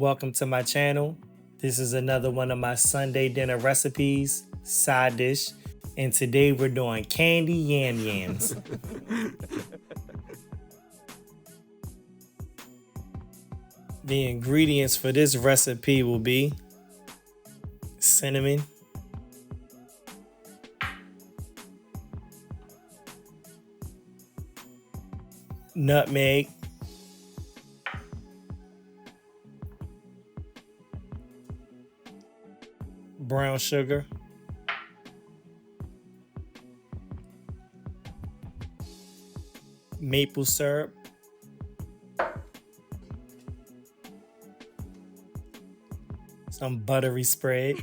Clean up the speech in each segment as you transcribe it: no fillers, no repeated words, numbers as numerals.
Welcome to my channel. This is another one of my Sunday dinner recipes, side dish, and today we're doing candy yams. The ingredients for this recipe will be cinnamon, nutmeg, brown sugar, maple syrup, some buttery spread,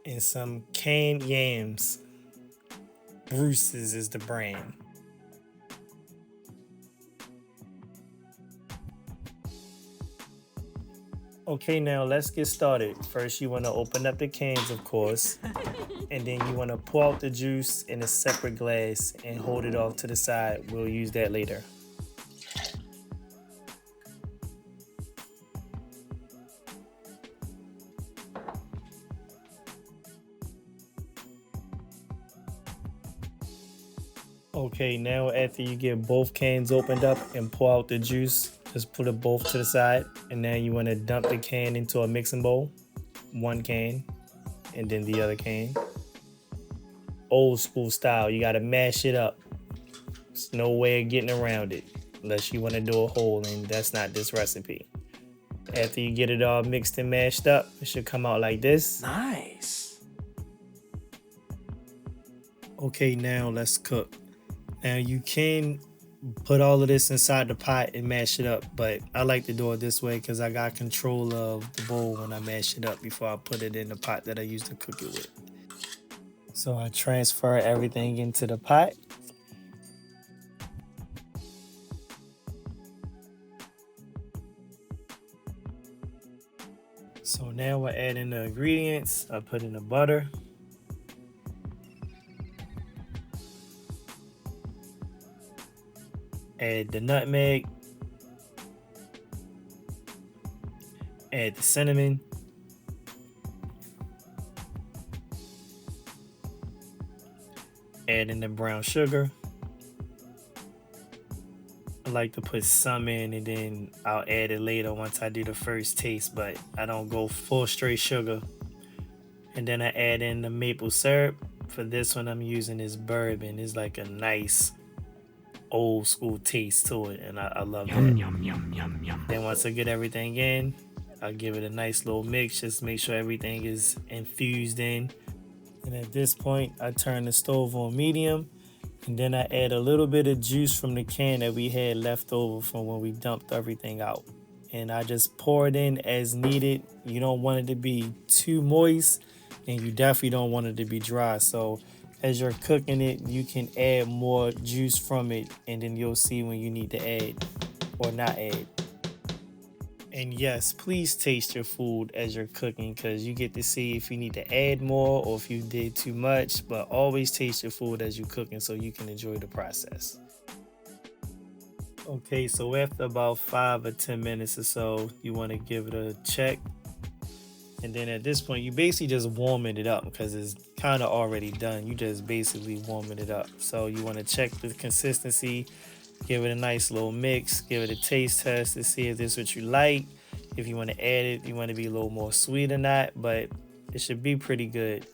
and some canned yams. Bruce's is the brand. Okay, now let's get started. First, you want to open up the cans, of course, and then you want to pour out the juice in a separate glass and hold it off to the side. We'll use that later. Okay, now after you get both cans opened up and pour out the juice, just put it both to the side. And now you want to dump the can into a mixing bowl. One can, and then the other can. Old school style, you got to mash it up. There's no way of getting around it unless you want to do a whole, and that's not this recipe. After you get it all mixed and mashed up, it should come out like this. Nice. Okay, now let's cook. Now you can put all of this inside the pot and mash it up, but I like to do it this way because I got control of the bowl when I mash it up before I put it in the pot that I used to cook it with. So I transfer everything into the pot. So now we're adding the ingredients. I put in the butter. Add the nutmeg, add the cinnamon, add in the brown sugar. I like to put some in and then I'll add it later once I do the first taste, but I don't go full straight sugar. And then I add in the maple syrup. For this one, I'm using this bourbon. It's like a nice old school taste to it, and I love that. Yum, yum, yum, yum. Then once I get everything in, I'll give it a nice little mix, just make sure everything is infused in. And at this point, I turn the stove on medium, and then I add a little bit of juice from the can that we had left over from when we dumped everything out. And I just pour it in as needed. You don't want it to be too moist, and you definitely don't want it to be dry. So as you're cooking it, you can add more juice from it, and then you'll see when you need to add or not add. And yes, please taste your food as you're cooking, because you get to see if you need to add more or if you did too much. But always taste your food as you're cooking so you can enjoy the process. Okay, so after about 5 or 10 minutes or so, you want to give it a check. And then at this point, you basically just warming it up because it's kind of already done. You just basically warming it up. So you want to check the consistency, give it a nice little mix, give it a taste test to see if this is what you like. If you want to add it, you want to be a little more sweet or not, but it should be pretty good.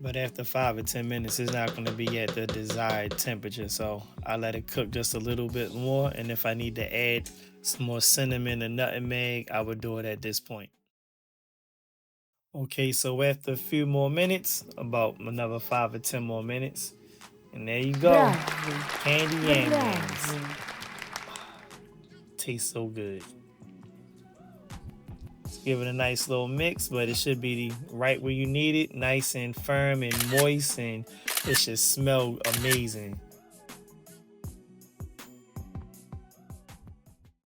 But after 5 or 10 minutes, it's not going to be at the desired temperature. So I let it cook just a little bit more. And if I need to add some more cinnamon and nutmeg, I would do it at this point. Okay, so after a few more minutes, about another 5 or 10 more minutes, and there you go, candy yams. Tastes so good. Let's give it a nice little mix, but it should be right where you need it, nice and firm and moist, and it should smell amazing.